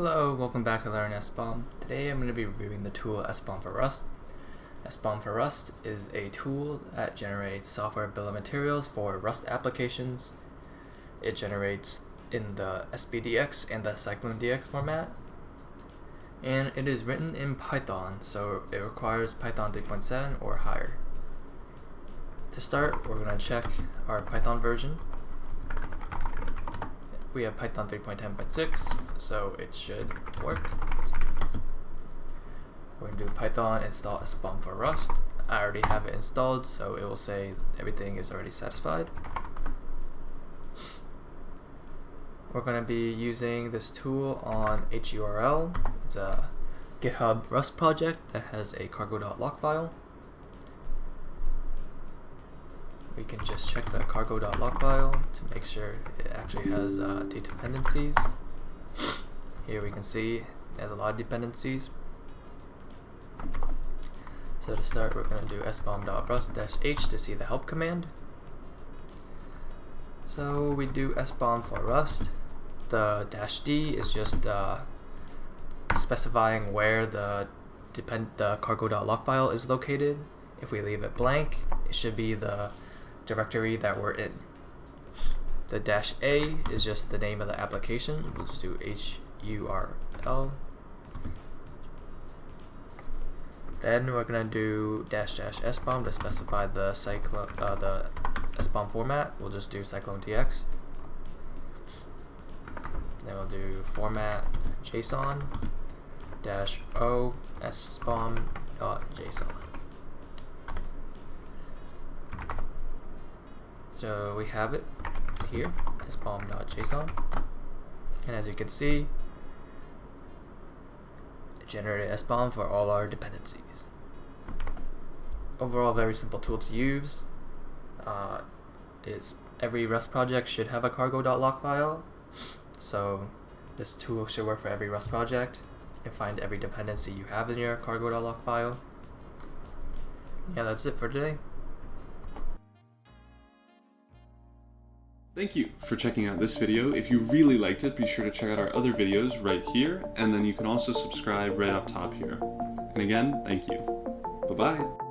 Hello, welcome back to LearnSBOM. Today I'm going to be reviewing the tool SBOM4Rust. SBOM4Rust is a tool that generates software bill of materials for Rust applications. It generates in the SPDX and the CycloneDX format. And it is written in Python, so it requires Python 3.7 or higher. To start, we're going to check our Python version. We have Python 3.10.6, so it should work. We're going to do Python install SBOM4Rust. I already have it installed, so it will say everything is already satisfied. We're going to be using this tool on HURL. It's a GitHub Rust project that has a cargo.log file. We can just check the cargo.log file to make sure it actually has dependencies. Here we can see it has a lot of dependencies. So to start, we're going to do sbom.rust-h to see the help command. So we do SBOM4Rust. The -d is just specifying where the cargo.log file is located. If we leave it blank, it should be the directory that we're in. The -a is just the name of the application. We'll just do HURL. Then we're gonna do --SBOM to specify the SBOM format. We'll just do CycloneDX. Then we'll do format JSON -o SBOM.json. So we have it here, SBOM.json, and as you can see, it generated SBOM for all our dependencies. Overall, very simple tool to use. Every Rust project should have a cargo.log file, so this tool should work for every Rust project and find every dependency you have in your cargo.log file. Yeah, that's it for today. Thank you for checking out this video. If you really liked it, be sure to check out our other videos right here, and then you can also subscribe right up top here. And again, thank you. Bye-bye.